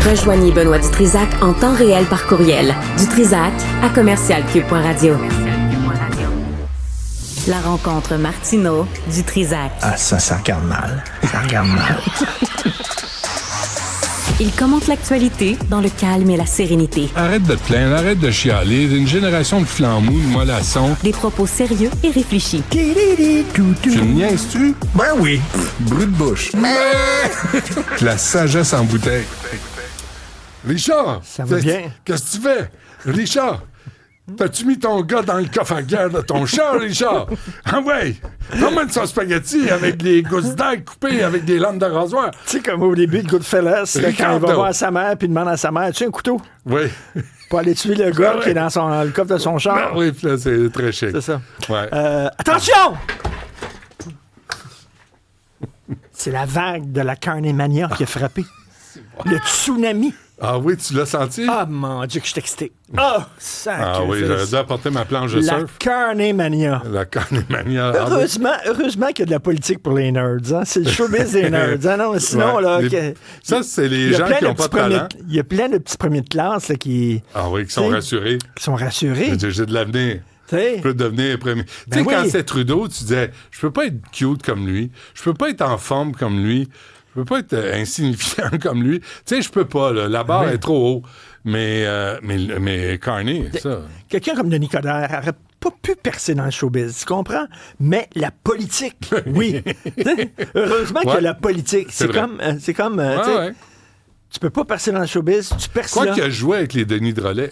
Rejoignez Benoît Dutrisac en temps réel par courriel. Dutrisac@commercialcube.radio. La rencontre Martineau-Dutrisac. Ah, ça regarde mal. Ça regarde mal. Il commente l'actualité dans le calme et la sérénité. Arrête de te plaindre, arrête de chialer. Une génération de flambous, de mollassons. Des propos sérieux et réfléchis. Tu me niaises-tu? Ben oui. Brut de bouche. La sagesse en bouteille. Richard! Ça va bien? Qu'est-ce que tu fais? Richard! T'as-tu mis ton gars dans le coffre à guerre de ton char, Richard? Ah ouais! Emmène son spaghetti avec des gousses d'ail coupées avec des lames de rasoir. Tu sais, comme au début de Goodfellas, là, quand il va voir sa mère puis demande à sa mère, tu as un couteau? Oui. Pour aller tuer le gars qui est dans le coffre de son char. Oui, puis là, c'est très chic. C'est ça. Ouais. Attention! C'est la vague de la Carne Mania qui a frappé. Le tsunami. Ah oui, tu l'as senti? Ah, mon Dieu, que je suis excité. Ah, ça. Ah oui, j'aurais dû apporter ma planche de surf. La Carne Mania. La Carne Mania. Heureusement qu'il y a de la politique pour les nerds. Hein? C'est le showbiz des nerds. Hein? Non, sinon, là... Ça, c'est les gens qui n'ont pas de talent. Il y a plein de petits premiers de classe là, qui... Ah oui, qui sont rassurés. Qui sont rassurés. J'ai de l'avenir. T'sais. Je peux devenir premier. Ben tu sais, quand c'est Trudeau, tu disais, je peux pas être cute comme lui. Je peux pas être en forme comme lui. Je peux pas être insignifiant comme lui. Tu sais, je peux pas, là. La barre est trop haut. Mais Carney, ça... Quelqu'un comme Denis Coderre n'aurait pas pu percer dans le showbiz, tu comprends? Mais la politique, oui. Heureusement qu'il y a la politique. C'est comme tu peux pas percer dans le showbiz, tu perces là. Quoi qu'il a joué avec les Denis Drolet.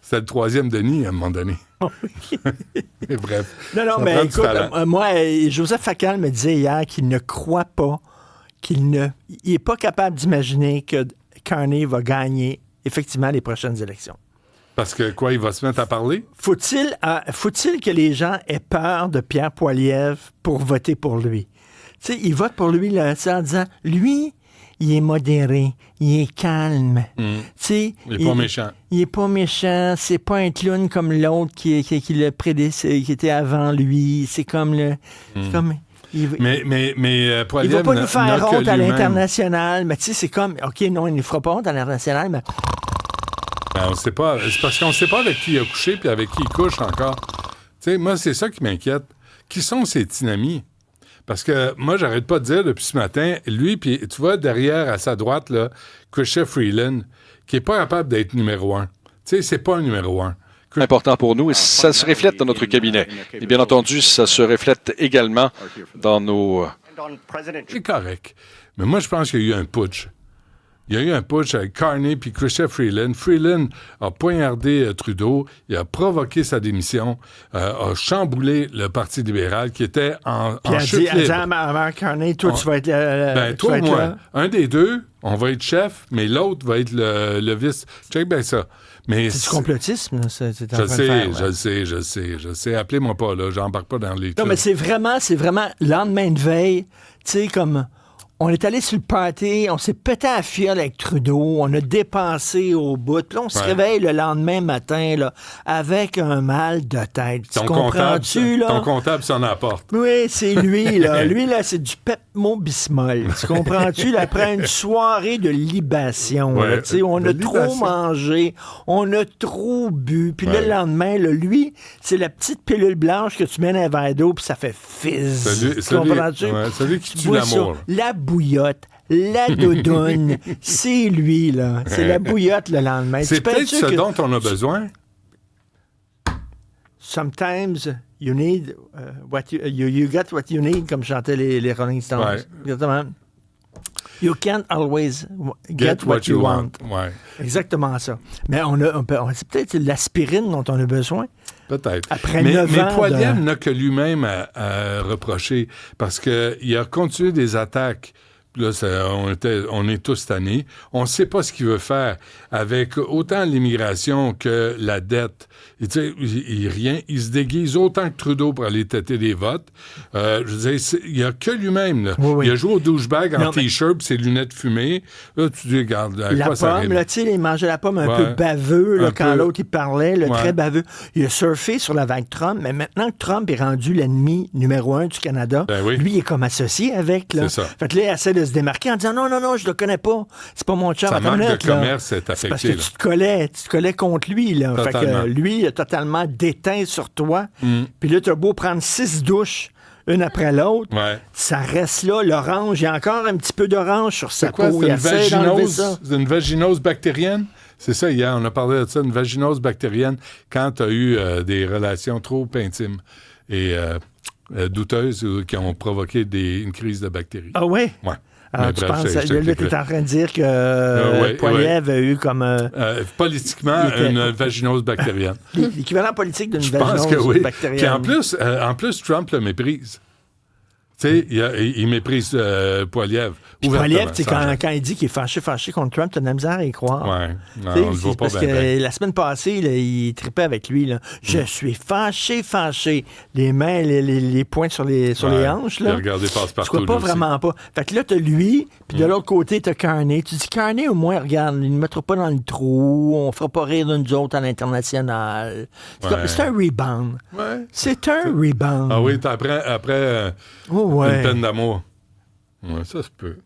C'était le troisième Denis, à un moment donné. Bref. Non, mais écoute, moi, Joseph Facal me disait hier qu'il ne croit pas, il n'est pas capable d'imaginer que Carney va gagner effectivement les prochaines élections. Parce que quoi, il va se mettre à parler? Faut-il que les gens aient peur de Pierre Poilievre pour voter pour lui? Tu sais, ils votent pour lui là, en disant, lui, il est modéré, il est calme. Il n'est pas méchant. Il est pas méchant, c'est pas un clown comme l'autre qui était avant lui. C'est comme le... C'est comme... Mais il va pas nous faire honte à l'international, mais tu sais, c'est comme, OK, non, il ne fera pas honte à l'international, mais... Ben, on sait pas. C'est parce qu'on ne sait pas avec qui il a couché puis avec qui il couche encore. Tu sais, moi, c'est ça qui m'inquiète. Qui sont ces petits amis? Parce que moi, j'arrête pas de dire depuis ce matin, lui, puis tu vois, derrière, à sa droite, là, Chrystia Freeland, qui est pas capable d'être numéro 1. Tu sais, c'est pas un numéro 1. Important pour nous et ça se reflète dans notre cabinet. Et bien entendu, ça se reflète également dans nos... C'est correct. Mais moi, je pense qu'il y a eu un putsch. Il y a eu un putsch avec Carney puis Chrystia Freeland. Freeland a poignardé Trudeau, il a provoqué sa démission, a chamboulé le Parti libéral qui était en chute libre. Puis elle dit à Carney, toi, tu vas être... toi ou moi. Un des deux, on va être chef, mais l'autre va être le vice. Check bien ça. Mais c'est du complotisme, ça. Je sais. Appelez-moi pas, là. J'embarque pas dans les trucs. Non, mais c'est vraiment lendemain de veille. Tu sais, comme... On est allé sur le party, on s'est pété à fiole avec Trudeau, on a dépensé au bout. Puis là, on se réveille le lendemain matin là, avec un mal de tête. Tu comprends-tu, là? Ton comptable s'en apporte. Oui, c'est lui, là. Lui, là, c'est du Pepto-Bismol. Tu comprends-tu? Là, après une soirée de libation, là, on a trop mangé, on a trop bu. Puis le lendemain, là, lui, c'est la petite pilule blanche que tu mets dans un verre d'eau, puis ça fait fizz. Tu comprends-tu? Celui qui tue l'amour. La bouillotte, la doudoune, c'est lui, là. C'est la bouillotte le lendemain. C'est peut-être ce dont on a besoin. Sometimes you need you get what you need, comme chantaient les Rolling Stones. Ouais. Exactement. You can't always get what you want. Ouais. Exactement ça. Mais c'est peut-être l'aspirine dont on a besoin. Peut-être. Après 9 ans. Mais Poilievre n'a que lui-même à reprocher parce qu'il a continué des attaques. Là, on est tous tannés. On ne sait pas ce qu'il veut faire avec autant l'immigration que la dette. Il se déguise autant que Trudeau pour aller têter des votes. Je veux dire, il n'y a que lui-même. Là. Oui. Il a joué au douchebag en T-shirt et ses lunettes fumées. Là, tu dis, regarde, à quoi ça arrive? La pomme, il mangeait la pomme un peu baveux quand l'autre il parlait, très baveux. Il a surfé sur la vague Trump, mais maintenant que Trump est rendu l'ennemi numéro 1 du Canada, lui, il est comme associé avec. Là. C'est ça. Fait que là, il essaie de se démarquer en disant non, je le connais pas. C'est pas mon chum. Sa Attends une marque de minute, là. commerce est C'est parce affectée. que tu te collais contre lui, là. Fait Totalement. que lui, il a totalement déteint sur toi. Puis là, t'as beau prendre 6 douches, une après l'autre, ça reste là, l'orange. Il y a encore un petit peu d'orange sur sa C'est quoi? peau. C'est Il une essaie d'enlever ça. vaginose? C'est une vaginose bactérienne? C'est ça, hier, on a parlé de ça, une vaginose bactérienne, quand tu as eu des relations trop intimes et douteuses qui ont provoqué une crise de bactéries. Ah ouais? Ouais. Alors, Mais tu bref, penses, je là, tu t'expliquerai. es en train de dire que Poilievre a eu comme Politiquement, il était- une vaginose bactérienne. l'équivalent politique d'une Je pense que vaginose oui. bactérienne. Puis en plus, Trump le méprise. Tu sais, il méprise Poilievre. Puis Poilievre, tu sais, ouvertement, sans quand il dit qu'il est fâché contre Trump, t'as de la misère à y croire. Ouais. Non, Tu sais, on le voit c'est pas parce bien. que la semaine passée, là, il tripait avec lui. Là. Je suis fâché. Les mains, les poings sur les hanches. Là. Regardez Je passe-partout. crois pas lui aussi. vraiment pas. Fait que là, t'as lui, puis de l'autre côté, t'as Carney. Tu dis, Carney, au moins, regarde, il ne mettra pas dans le trou, on fera pas rire de nous autres à l'international. C'est un rebound. Ouais. C'est un rebound. Ah oui, après Oh, ouais. une peine d'amour. Ouais, ça se peut.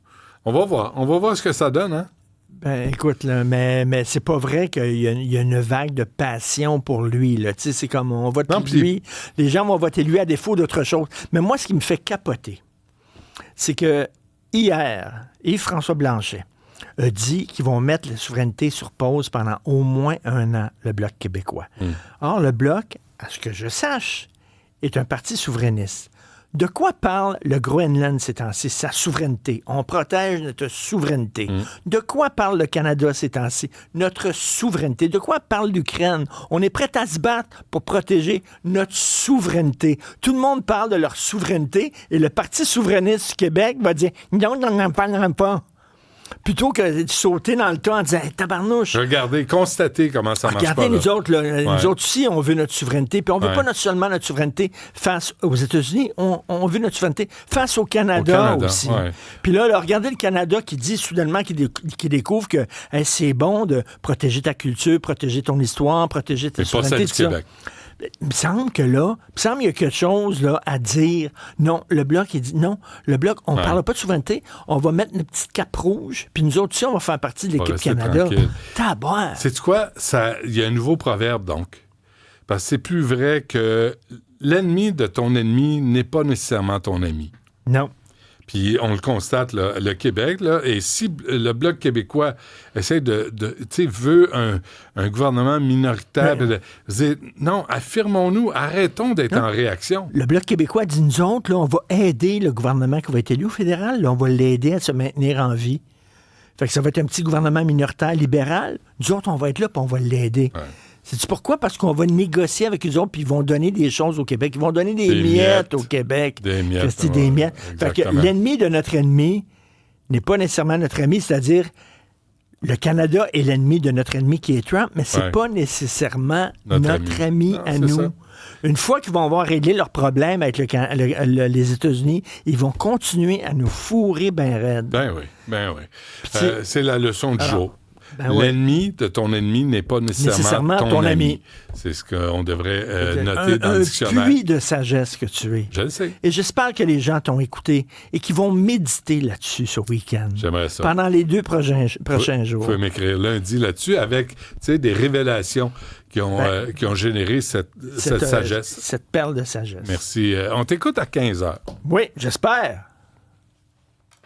On va voir ce que ça donne, hein? Ben, écoute, là, mais c'est pas vrai qu'il y a une vague de passion pour lui. Là. Tu sais, c'est comme on vote Non, pour lui. Les gens vont voter lui à défaut d'autre chose. Mais moi, ce qui me fait capoter, c'est que hier, Yves-François Blanchet a dit qu'ils vont mettre la souveraineté sur pause pendant au moins 1 an, le Bloc québécois. Or, le Bloc, à ce que je sache, est un parti souverainiste. De quoi parle le Groenland ces temps-ci? Sa souveraineté. On protège notre souveraineté. De quoi parle le Canada ces temps-ci? Notre souveraineté. De quoi parle l'Ukraine? On est prêt à se battre pour protéger notre souveraineté. Tout le monde parle de leur souveraineté et le Parti souverainiste du Québec va dire « Non, on n'en parlera pas ». Plutôt que de sauter dans le tas en disant hey, « Tabarnouche ». Regardez, constatez comment ça marche Regardez, pas. nous Là. autres, là, nous autres aussi, on veut notre souveraineté. Puis on veut Ouais. pas seulement notre souveraineté face aux États-Unis, on veut notre souveraineté face au Canada aussi. Ouais. Puis là, regardez le Canada qui dit soudainement, qui découvre que hey, c'est bon de protéger ta culture, protéger ton histoire, protéger ta Mais pas souveraineté. celle du tout ça. Québec. Il me semble que là, il y a quelque chose là, à dire. Non, le Bloc, il dit non. Le Bloc, on ne parle pas de souveraineté. On va mettre une petite cape rouge, puis nous autres aussi, on va faire partie de l'équipe rester Canada. tranquille. Taboire. Sais-tu quoi? Il y a un nouveau proverbe, donc. Parce que c'est plus vrai que l'ennemi de ton ennemi n'est pas nécessairement ton ami. Non. Puis on le constate, là, le Québec, là, et si le Bloc québécois essaie veut un gouvernement minoritaire, non, affirmons-nous, arrêtons d'être en réaction. Le Bloc québécois dit, nous autres, là, on va aider le gouvernement qui va être élu au fédéral, là, on va l'aider à se maintenir en vie. Fait que ça va être un petit gouvernement minoritaire libéral. Nous autres, on va être là, puis on va l'aider. Ouais. C'est-tu pourquoi? Parce qu'on va négocier avec eux autres, puis ils vont donner des choses au Québec. Ils vont donner des miettes au Québec. Des miettes. C'est des miettes. Fait que l'ennemi de notre ennemi n'est pas nécessairement notre ami, c'est-à-dire le Canada est l'ennemi de notre ennemi qui est Trump, mais c'est pas nécessairement notre ami non, à nous. Ça. Une fois qu'ils vont avoir réglé leurs problèmes avec les États-Unis, ils vont continuer à nous fourrer ben raide. Ben oui. C'est la leçon du jour. Ben l'ennemi de ton ennemi n'est pas nécessairement ton ami. C'est ce qu'on devrait noter dans le dictionnaire. Un puits de sagesse que tu es. Je le sais. Et j'espère que les gens t'ont écouté et qu'ils vont méditer là-dessus ce week-end. J'aimerais ça. Pendant les 2 prochains jours. Vous pouvez m'écrire lundi là-dessus avec des révélations qui ont généré cette sagesse. Cette perle de sagesse. Merci. On t'écoute à 15h. Oui, j'espère.